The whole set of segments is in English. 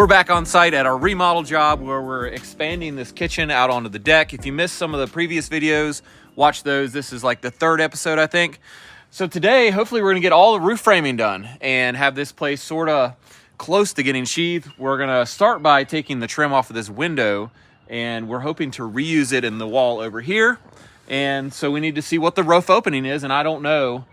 We're back on site at our remodel job where we're expanding this kitchen out onto the deck. If you missed some of the previous videos, watch those. This is like the 3rd episode, I think. So today, hopefully we're gonna get all the roof framing done and have this place sort of close to getting sheathed. We're gonna start by taking the trim off of this window, and we're hoping to reuse it in the wall over here. And so we need to see what the roof opening is, and I don't know,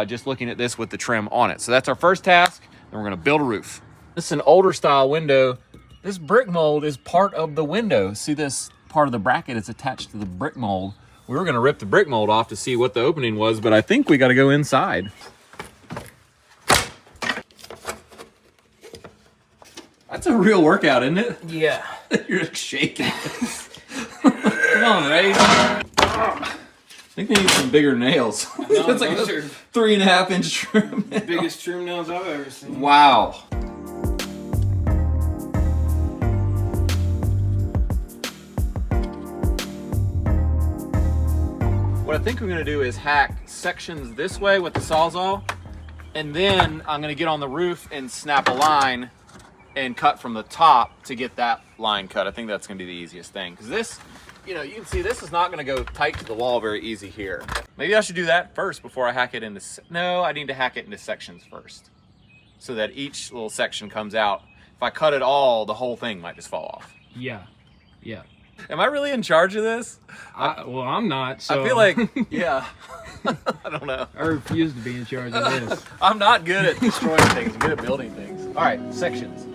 just looking at this with the trim on it. So that's our first task, and we're gonna build a roof. This is an older style window. This brick mold is part of the window. See this part of the bracket is attached to the brick mold. We were gonna rip the brick mold off to see what the opening was, but I think we gotta go inside. That's a real workout, isn't it? Yeah. You're shaking. Come on, Ray. I think they need some bigger nails. No, That's like a 3.5 inch trim nail. Biggest trim nails I've ever seen. Wow. What I think we're gonna do is hack sections this way with the Sawzall, and then I'm gonna get on the roof and snap a line and cut from the top to get that line cut. I think that's gonna be the easiest thing, because this, you know, you can see this is not gonna go tight to the wall very easy here. Maybe I should do that first before I hack it into, no, I need to hack it into sections first, so that each little section comes out. If I cut it all, the whole thing might just fall off. Yeah. Yeah. Am I really in charge of this? Well, I'm not, so... I feel like, yeah. I don't know. I refuse to be in charge of this. I'm not good at destroying things. I'm good at building things. All right, sections.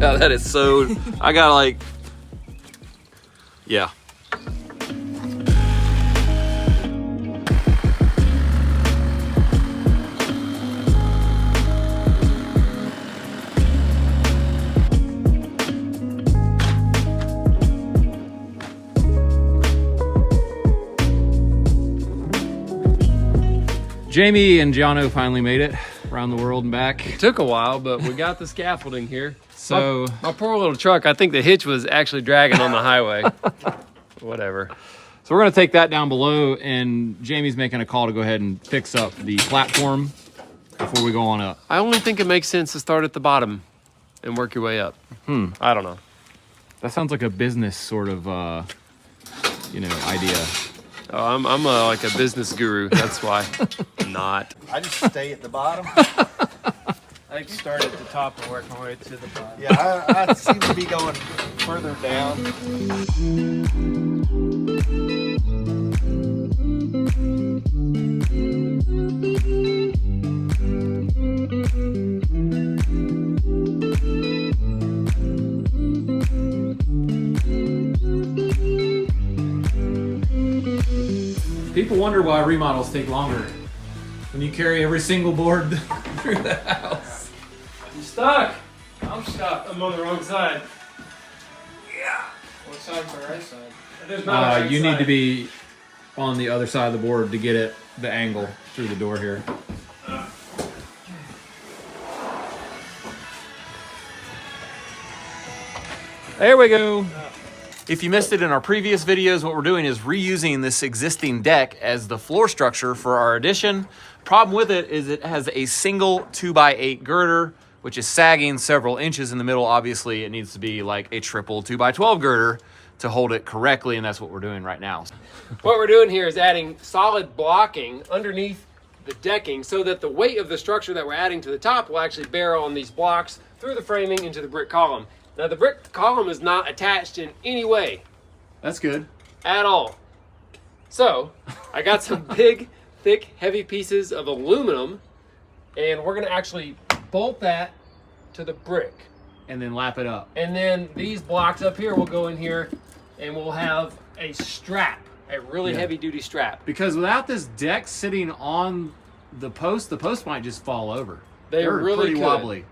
Yeah, that is so, I gotta like, yeah. Jamie and Jono finally made it around the world and back. It took a while, but we got the scaffolding here. So my poor little truck, I think the hitch was actually dragging on the highway. Whatever. So we're gonna take that down below, and Jamie's making a call to go ahead and fix up the platform before we go on up. I only think it makes sense to start at the bottom and work your way up. I don't know. That sounds like a business sort of, you know, idea. Oh, I'm like a business guru. That's why. Not. I just stay at the bottom. I like to start at the top and work my way to the bottom. Yeah, I seem to be going further down. People wonder why remodels take longer when you carry every single board through the house. I'm stuck. I'm stuck. I'm on the wrong side. Yeah. What side's the right side? There's not a right You need side. to be on the other side of the board to get it the angle through the door here. There we go. If you missed it in our previous videos, what we're doing is reusing this existing deck as the floor structure for our addition. Problem with it is it has a single 2x8 girder, which is sagging several inches in the middle. Obviously, it needs to be like a triple 2x12 girder to hold it correctly, and that's what we're doing right now. What we're doing here is adding solid blocking underneath the decking so that the weight of the structure that we're adding to the top will actually bear on these blocks through the framing into the brick column. Now, the brick column is not attached in any way That's good. at all. So, I got some big, thick, heavy pieces of aluminum, and we're gonna actually bolt that to the brick. And then lap it up. And then these blocks up here will go in here, and we'll have a strap, a really heavy duty strap. Because without this deck sitting on the post might just fall over. They're really pretty could. wobbly.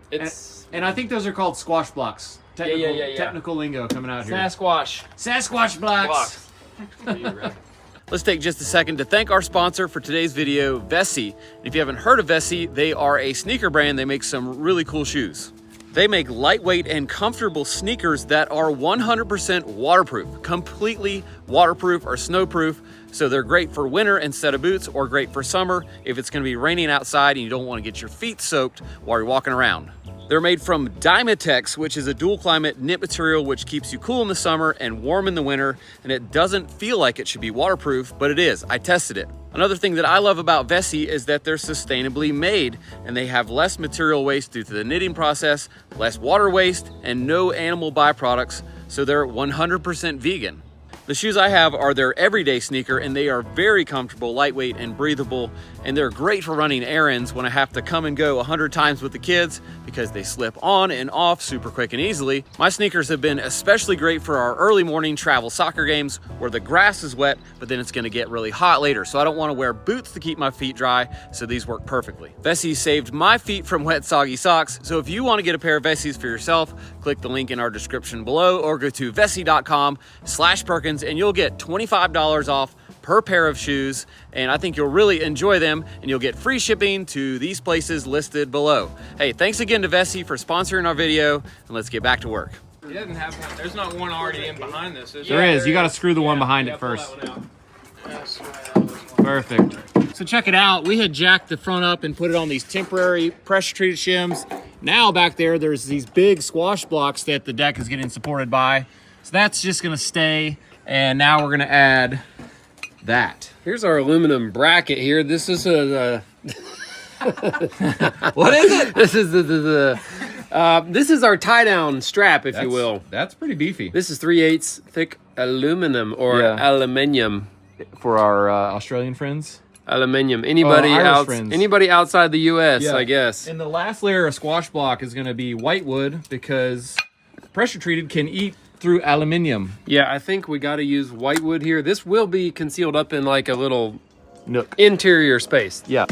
It's And I think those are called squash blocks. Technical, yeah. Technical lingo coming out here. Sasquatch Sasquatch blocks. blocks. The let's take just a second to thank our sponsor for today's video, Vessi. If you haven't heard of Vessi, they are a sneaker brand. They make some really cool shoes. They make lightweight and comfortable sneakers that are 100% waterproof, completely waterproof or snowproof. So they're great for winter instead of boots, or great for summer if it's gonna be raining outside and you don't wanna get your feet soaked while you're walking around. They're made from Dymatex, which is a dual climate knit material which keeps you cool in the summer and warm in the winter, and it doesn't feel like it should be waterproof, but it is. I tested it. Another thing that I love about Vessi is that they're sustainably made, and they have less material waste due to the knitting process, less water waste, and no animal byproducts, so they're 100% vegan. The shoes I have are their everyday sneaker, and they are very comfortable, lightweight, and breathable, and they're great for running errands when I have to come and go 100 times with the kids because they slip on and off super quick and easily. My sneakers have been especially great for our early morning travel soccer games where the grass is wet, but then it's gonna get really hot later, so I don't wanna wear boots to keep my feet dry, so these work perfectly. Vessi saved my feet from wet, soggy socks, so if you wanna get a pair of Vessis for yourself, click the link in our description below or go to vessi.com/Perkins and you'll get $25 off per pair of shoes, and I think you'll really enjoy them, and you'll get free shipping to these places listed below. Hey, thanks again to Vessi for sponsoring our video, and let's get back to work. He doesn't have one. There's not one already in behind this, is There is. You got to screw the one behind it first. Perfect. So check it out. We had jacked the front up and put it on these temporary pressure treated shims. Now back there's these big squash blocks that the deck is getting supported by. So that's just going to stay. And now we're gonna add that. Here's our aluminum bracket here. This is a What is it? this is our tie down strap, if you will. That's pretty beefy. This is 3/8 thick aluminum or aluminium. For our Australian friends. Aluminium. Anybody anybody outside the US, I guess. And the last layer of squash block is gonna be white wood because pressure treated can eat through aluminium. Yeah, I think we got to use whitewood here. This will be concealed up in like a little nook interior space. Yeah.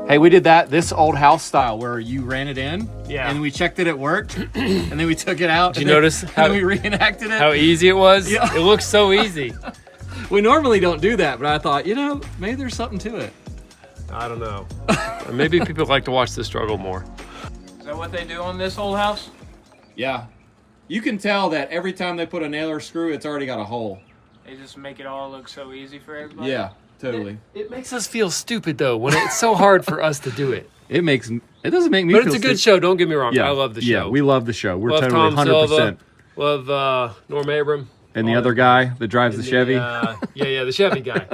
Hey, we did this old house style where you ran it in, and we checked it worked, and then we took it out. Did you notice how we reenacted it? How easy it was? Yeah. It looks so easy. We normally don't do that, but I thought, maybe there's something to it. I don't know. Maybe people like to watch the struggle more. Is that what they do on this old house? Yeah. You can tell that every time they put a nail or screw, it's already got a hole. They just make it all look so easy for everybody? Yeah, totally. It makes us feel stupid though when it's so hard for us to do it. It doesn't make me But feel it's a good show, don't get me wrong. Yeah. I love the show. Yeah, we love the show. We're love totally Tom 100%. Silva, love Norm Abram. And the other guy that drives the Chevy. The Chevy guy.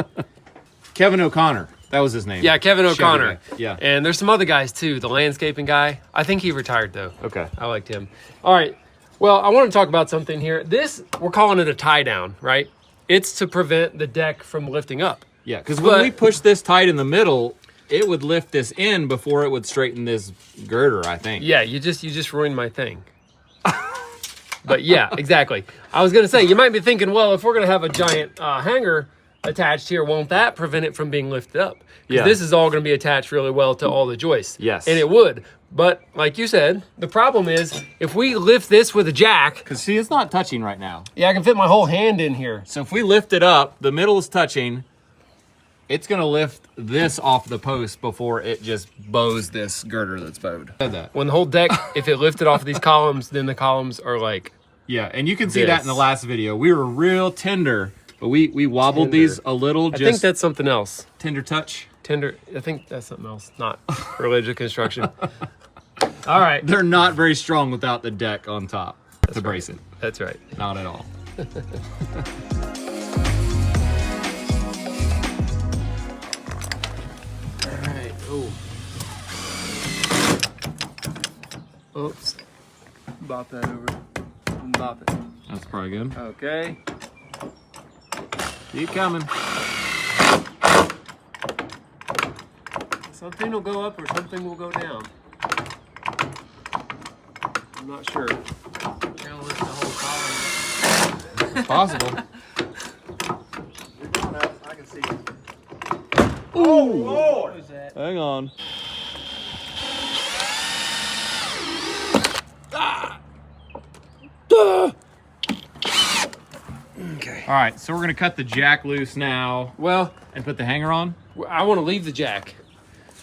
Kevin O'Connor. That was his name. Yeah, Kevin O'Connor. Yeah. And there's some other guys too. The landscaping guy. I think he retired though. Okay. I liked him. All right. Well, I want to talk about something here. This, we're calling it a tie down, right? It's to prevent the deck from lifting up. Yeah, because when we push this tight in the middle, it would lift this in before it would straighten this girder, I think. Yeah, you just ruined my thing. But yeah, exactly. I was gonna say, you might be thinking, well, if we're gonna have a giant hanger attached here, won't that prevent it from being lifted up? Because this is all gonna be attached really well to all the joists. Yes. And it would. But like you said, the problem is if we lift this with a jack. Because see, it's not touching right now. Yeah, I can fit my whole hand in here. So if we lift it up, the middle is touching, it's gonna lift this off the post before it just bows this girder that's bowed. When the whole deck, if it lifted off of these columns, then the columns are like. Yeah, and you can see that in the last video. We were real tender, but we wobbled these a little. I think that's something else. Tender touch. Tender. I think that's something else, not related to construction. All right. They're not very strong without the deck on top to brace it. That's right. Not at all. All right. Oh. Oops. Bop that over. Bop it. That's probably good. Okay. Keep coming. Something will go up or something will go down. I'm not sure. Gonna lift the whole column. It's possible. You're going up. I can see it. Ooh. Lord. Hang on. Okay. All right, so we're gonna cut the jack loose now Well, and put the hanger on. I want to leave the jack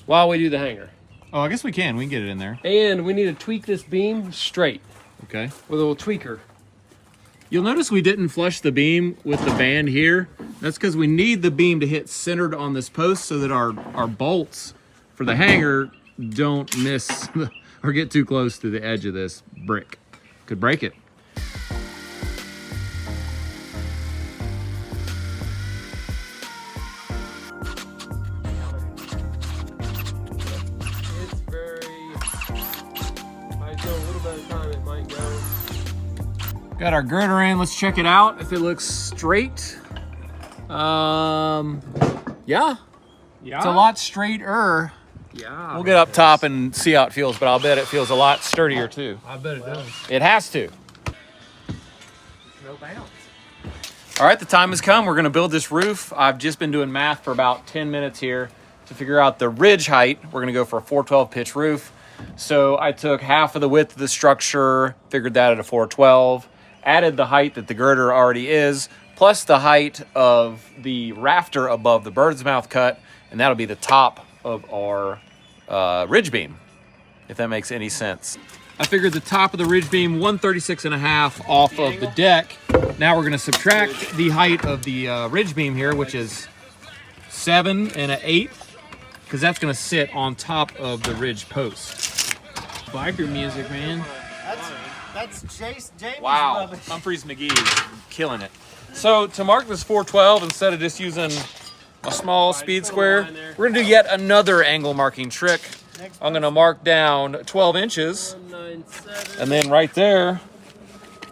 while we do the hanger. Oh, I guess we can. We can get it in there. And we need to tweak this beam straight Okay. with a little tweaker. You'll notice we didn't flush the beam with the band here. That's because we need the beam to hit centered on this post so that our bolts for the hanger don't miss or get too close to the edge of this brick. Could break it. It's very, if I go a little bit of time, it might go. Got our girder in. Let's check it out if it looks straight. Yeah. It's a lot straighter. Yeah. We'll get up top and see how it feels, but I'll bet it feels a lot sturdier too. I bet it does. It has to. No bounce. All right, the time has come. We're gonna build this roof. I've just been doing math for about 10 minutes here to figure out the ridge height. We're gonna go for a 412 pitch roof. So I took half of the width of the structure, figured that at a 412, added the height that the girder already is, plus the height of the rafter above the bird's mouth cut, and that'll be the top of our ridge beam, if that makes any sense. I figured the top of the ridge beam, 136.5 off of the deck. Now we're gonna subtract the height of the ridge beam here, which is 7 1/8, because that's gonna sit on top of the ridge post. Biker music, man. That's Jamie's Wow, rubbish. Humphreys McGee is killing it. So to mark this 412, instead of just using a small speed square, we're gonna do yet another angle marking trick. I'm gonna mark down 12 inches, 197. and then right there,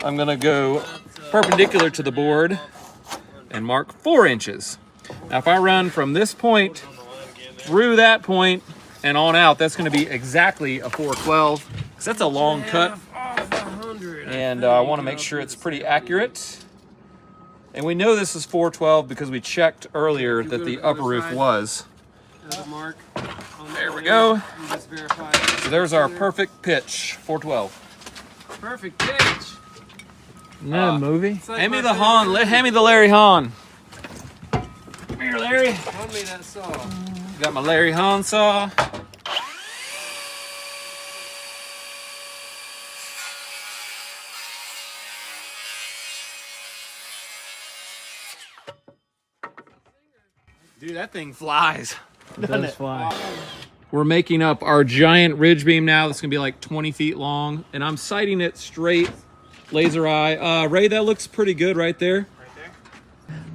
I'm gonna go perpendicular to the board and mark 4 inches. Now if I run from this point through that point and on out, that's gonna be exactly a 412, because that's a long cut. And I want to make sure it's pretty accurate. And we know this is 412 because we checked earlier that the upper roof was. Mark. There we go. Just verify. So there's our perfect pitch, 412. Perfect pitch. Isn't that a movie? It's like Hand me my the favorite Hahn. movie. Hand me the Larry Hahn. Come here, Larry. Hand me that saw. Got my Larry Hahn saw. Dude, that thing flies. It does fly. We're making up our giant ridge beam now. That's gonna be like 20 feet long, and I'm sighting it straight, laser eye. Ray, that looks pretty good right there.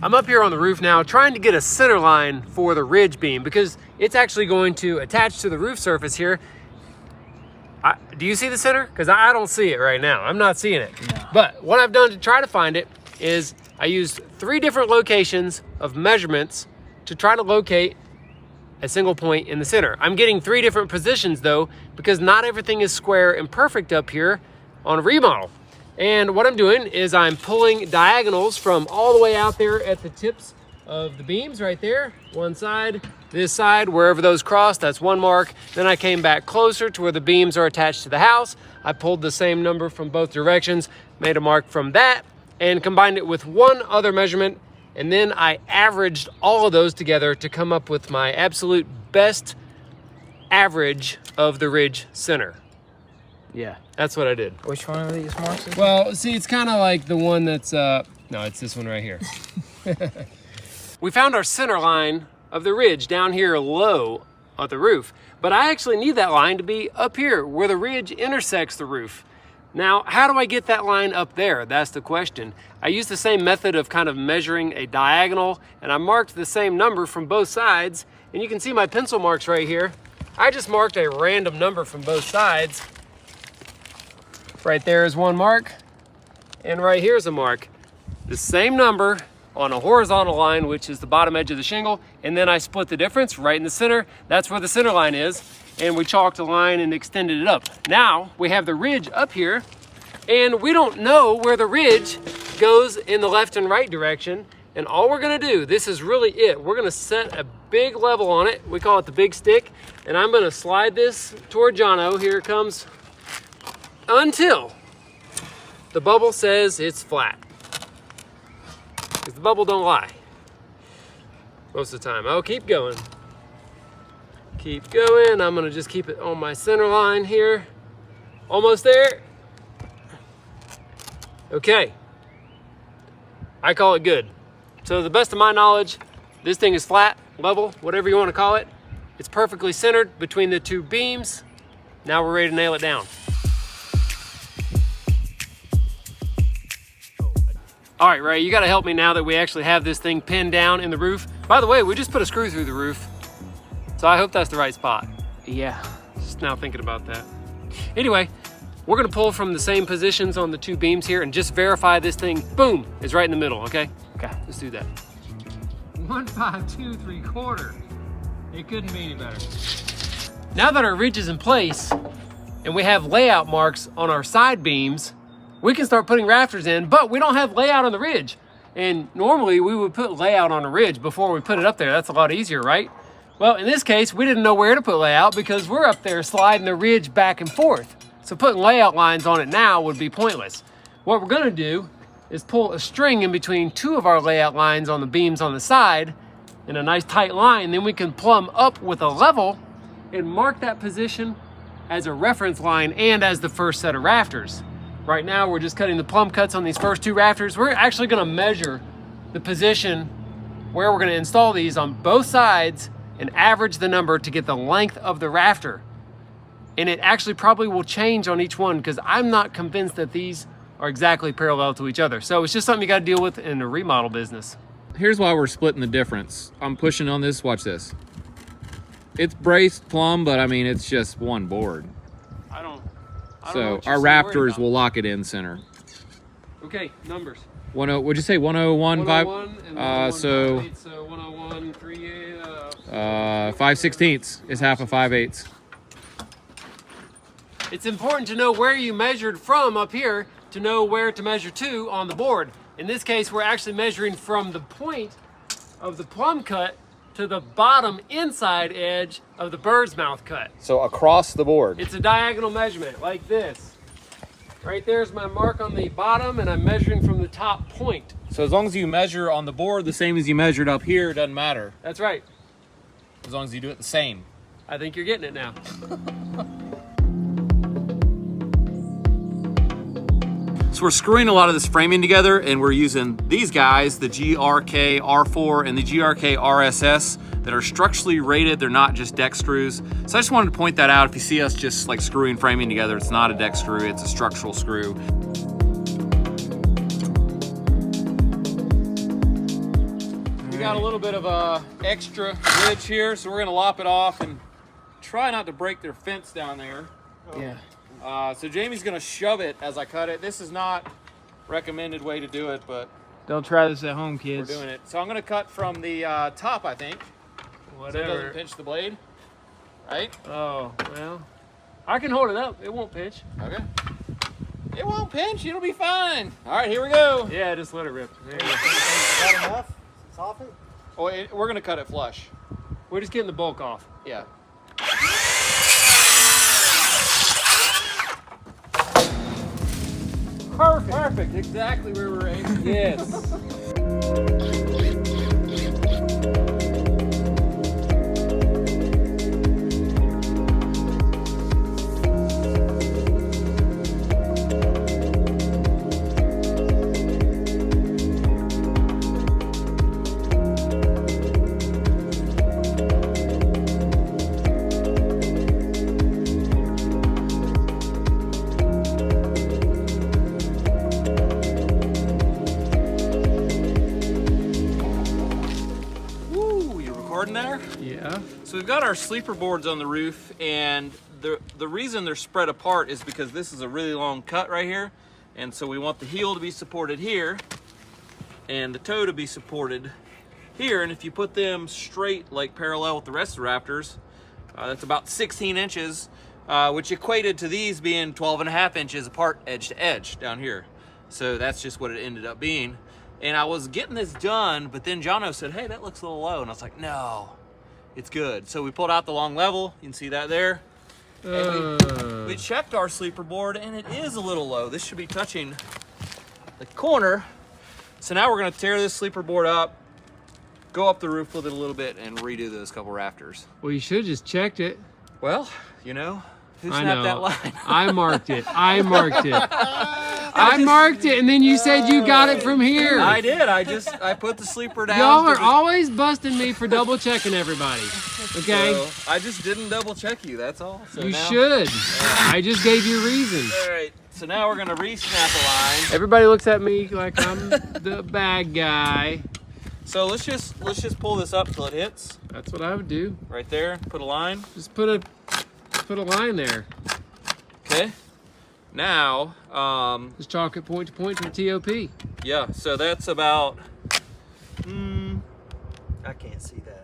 I'm up here on the roof now trying to get a center line for the ridge beam because it's actually going to attach to the roof surface here. Do you see the center? Because I don't see it right now. I'm not seeing it. No. But what I've done to try to find it is I used 3 different locations of measurements to try to locate a single point in the center. I'm getting 3 different positions though, because not everything is square and perfect up here on a remodel. And what I'm doing is I'm pulling diagonals from all the way out there at the tips of the beams right there. One side, this side, wherever those cross, that's one mark. Then I came back closer to where the beams are attached to the house. I pulled the same number from both directions, made a mark from that, and combined it with one other measurement. And then I averaged all of those together to come up with my absolute best average of the ridge center. Yeah. That's what I did. Which one of these marks is Well, see, it's kind of like the one that's, no, it's this one right here. We found our center line of the ridge down here low at the roof, but I actually need that line to be up here where the ridge intersects the roof. Now, how do I get that line up there? That's the question. I used the same method of kind of measuring a diagonal, and I marked the same number from both sides, and you can see my pencil marks right here. I just marked a random number from both sides. Right there is one mark, and right here is a mark. The same number on a horizontal line, which is the bottom edge of the shingle, and then I split the difference right in the center. That's where the center line is, and we chalked a line and extended it up. Now we have the ridge up here, and we don't know where the ridge goes in the left and right direction And all we're gonna do, this is really it, we're gonna set a big level on it. We call it the big stick. And I'm gonna slide this toward Jono. Here it comes. Until the bubble says it's flat. Because the bubble don't lie. Most of the time. Oh, keep going. Keep going. I'm gonna just keep it on my center line here. Almost there. Okay. I call it good. So to the best of my knowledge, this thing is flat, level, whatever you want to call it. It's perfectly centered between the two beams. Now we're ready to nail it down. All right, Ray, you gotta help me now that we actually have this thing pinned down in the roof. By the way, we just put a screw through the roof. So I hope that's the right spot. Yeah, just now thinking about that. Anyway, we're gonna pull from the same positions on the two beams here and just verify this thing, boom, is right in the middle, okay? Okay, let's do that. 1, 5, 2, 3/4. It couldn't be any better. Now that our ridge is in place and we have layout marks on our side beams, we can start putting rafters in, but we don't have layout on the ridge. And normally we would put layout on a ridge before we put it up there. That's a lot easier, right? Well, in this case, we didn't know where to put layout because we're up there sliding the ridge back and forth. So putting layout lines on it now would be pointless. What we're gonna do is pull a string in between two of our layout lines on the beams on the side in a nice tight line. Then we can plumb up with a level and mark that position as a reference line and as the first set of rafters. Right now, we're just cutting the plumb cuts on these first two rafters. We're actually gonna measure the position where we're gonna install these on both sides and average the number to get the length of the rafter. And it actually probably will change on each one because I'm not convinced that these are exactly parallel to each other. So it's just something you gotta deal with in the remodel business. Here's why we're splitting the difference. I'm pushing on this, watch this. It's braced plumb, but I mean, it's just one board. I don't know So what you're our so worried rafters about. will lock it in center. Okay, numbers. Would you say 101, 101 and 101, so 5/8, so 101, 3, 5/16 is half of 5/8. It's important to know where you measured from up here to know where to measure to on the board. In this case, we're actually measuring from the point of the plumb cut to the bottom inside edge of the bird's mouth cut. So across the board. It's a diagonal measurement like this. Right there's my mark on the bottom and I'm measuring from the top point. So as long as you measure on the board the same as you measured up here, it doesn't matter. That's right. As long as you do it the same. I think you're getting it now. So we're screwing a lot of this framing together and we're using these guys, the GRK R4 and the GRK RSS that are structurally rated. They're not just deck screws. So I just wanted to point that out. If you see us just like screwing framing together, it's not a deck screw, it's a structural screw. We got a little bit of a extra ridge here, so we're gonna lop it off and try not to break their fence down there. Yeah. So Jamie's gonna shove it as I cut it. This is not recommended way to do it, but Don't try this at home, we're kids. doing it. So I'm gonna cut from the top, I think. So it doesn't Whatever. pinch the blade, right? Oh, well. I can hold it up. It won't pinch. Okay. It won't pinch, it'll be fine. All right, here we go. Yeah, just let it rip. There you go. Is that enough? Soften? Oh, we're gonna cut it flush. We're just getting the bulk off. Yeah. Perfect, exactly where we're aiming. Yes. There. Yeah. So we've got our sleeper boards on the roof, and the reason they're spread apart is because this is a really long cut right here, and so we want the heel to be supported here and the toe to be supported here, and if you put them straight, like parallel with the rest of the rafters, that's about 16 inches, which equated to these being 12.5 inches apart edge to edge down here. So that's just what it ended up being. And I was getting this done, but then Jono said, hey, that looks a little low. And I was like, no, it's good. So we pulled out the long level. You can see that there. And we checked our sleeper board, and it is a little low. This should be touching the corner. So now we're gonna tear this sleeper board up, go up the roof with it a little bit, and redo those couple rafters. Well, you should have just checked it. Well, you know, who I snapped know. that line? I marked it. I marked it. I marked it, and then you said you got it from here. I did. I put the sleeper down. Y'all are always busting me for double checking everybody. Okay? So I just didn't double check you. That's all. So You now, should. I just gave you reasons. All right. So now we're gonna re-snap a line. Everybody looks at me like I'm the bad guy. So let's just pull this up till it hits That's what I would do. right there. Put a line. Just put a line there. Okay. Now, Just chalk it point to point for the TOP. yeah. So that's about. I can't see that.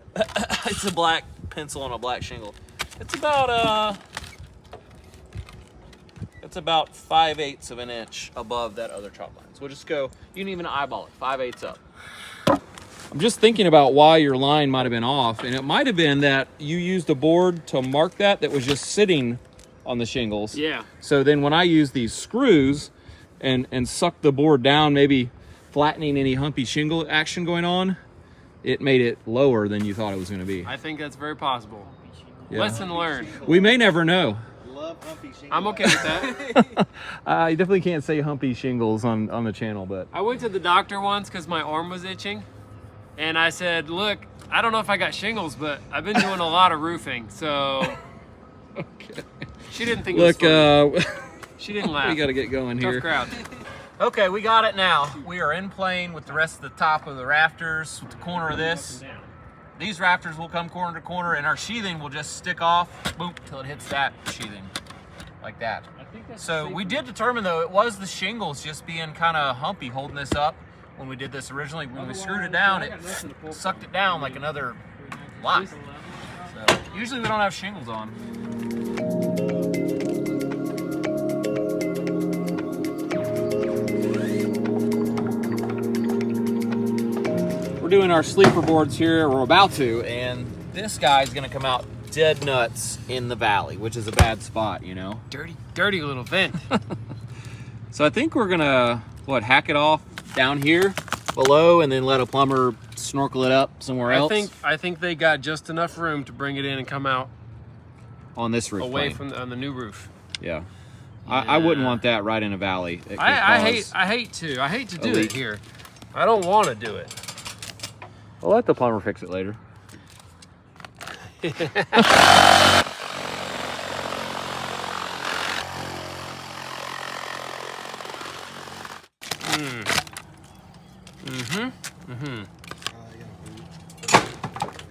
It's a black pencil on a black shingle. It's about 5/8 of an inch above that other chalk line. So we'll just go. You can even eyeball it. 5/8 up. I'm just thinking about why your line might have been off, and it might have been that you used a board to mark that was just sitting on the shingles. Yeah. So then when I use these screws and suck the board down, maybe flattening any humpy shingle action going on, it made it lower than you thought it was going to be. I think that's very possible. Yeah. Lesson learned. We may never know. Love humpy shingles. I'm okay with that. You definitely can't say humpy shingles on the channel, but I went to the doctor once because my arm was itching. And I said, look, I don't know if I got shingles, but I've been doing a lot of roofing. So okay. she didn't think Look, it was funny. She didn't laugh. we got to get going Tough here. crowd. Okay, we got it now. We are in plane with the rest of the top of the rafters, with the corner of this. These rafters will come corner to corner, and our sheathing will just stick off, boom, till it hits that sheathing, like that. So we did determine, though, it was the shingles just being kind of humpy holding this up. When we did this originally, when we screwed it down, it sucked it down like another lot. So usually we don't have shingles on. We're doing our sleeper boards here, we're about to, and this guy's gonna come out dead nuts in the valley, which is a bad spot, you know? Dirty little vent. So I think we're gonna, hack it off down here below and then let a plumber snorkel it up somewhere else? I think they got just enough room to bring it in and come out on this roof away plane. from on the new roof. Yeah. I wouldn't want that right in a valley. It could I cause hate to do leak. it here. I don't want to do it. I'll let the plumber fix it later.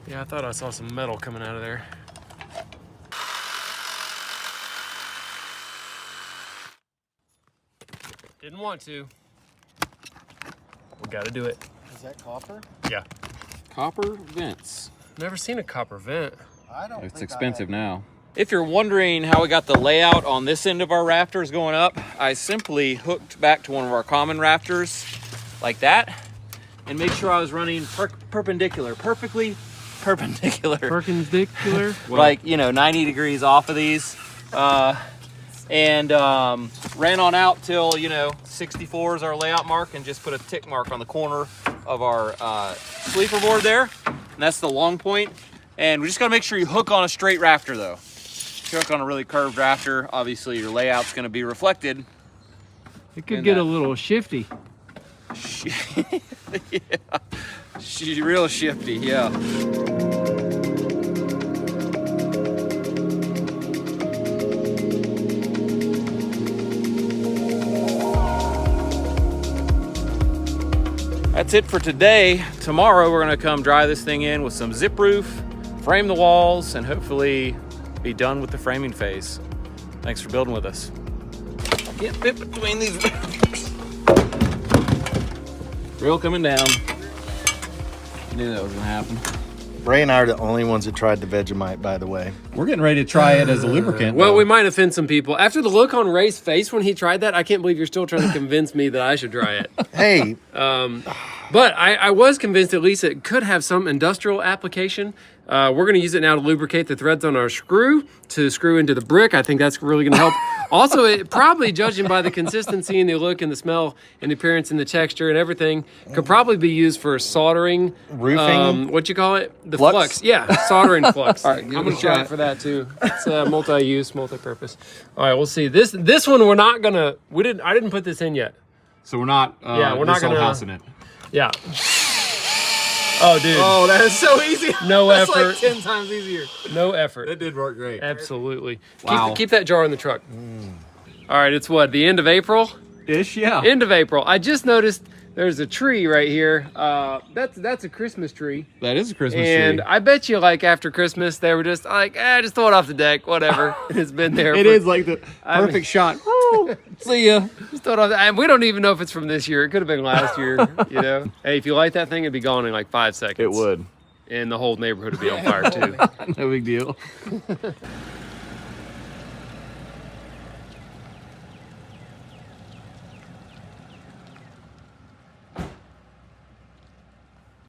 Yeah, I thought I saw some metal coming out of there. Didn't want to. We gotta do it. Is that copper? Yeah. Copper vents. Never seen a copper vent. I don't It's think expensive I now. If you're wondering how we got the layout on this end of our rafters going up, I simply hooked back to one of our common rafters like that and made sure I was running perpendicular, perfectly perpendicular. Perpendicular? Like, 90 degrees off of these. And ran on out till, 64 is our layout mark, and just put a tick mark on the corner of our sleeper board there. And that's the long point. And we just gotta make sure you hook on a straight rafter though. If you hook on a really curved rafter, obviously your layout's gonna be reflected. It could And get that- a little shifty. Yeah, she's real shifty, yeah. That's it for today. Tomorrow we're gonna come dry this thing in with some zip roof, frame the walls, and hopefully be done with the framing phase. Thanks for building with us. Can't fit between these rafters. Grill coming down. Knew that was gonna happen. Ray and I are the only ones that tried the Vegemite, by the way. We're getting ready to try it as a lubricant. Well, though. we might offend some people. After the look on Ray's face when he tried that, I can't believe you're still trying to convince me that I should try it. Hey, But I was convinced at least it could have some industrial application. We're going to use it now to lubricate the threads on our screw, to screw into the brick. I think that's really going to help. Also, it probably, judging by the consistency and the look and the smell and the appearance and the texture and everything, could probably be used for soldering. Roofing? What you call it? The Flux? Yeah, soldering flux. All right, give I'm it a going to try shot. it for that too. It's multi-use, multi-purpose. All right, we'll see. This one we're not going to, I didn't put this in yet. So we're not. Yeah, we're not this old gonna- house in it. Yeah. Oh, dude. Oh, that is so easy. No That's effort. like 10 times easier. No effort. That did work great. Absolutely. Wow. Keep that jar in the truck. All right, it's what, the end of April? Ish, yeah. End of April. I just noticed there's a tree right here. That's a Christmas tree. That is a Christmas And tree. I bet you, like, after Christmas, they were just like, just throw it off the deck, whatever. It's been there. It is like the I mean- perfect shot. Woo! See ya. Just throw it off. And we don't even know if it's from this year. It could have been last year, you know? Hey, if you light that thing, it'd be gone in like 5 seconds. It would. And the whole neighborhood would be on fire, too. No big deal.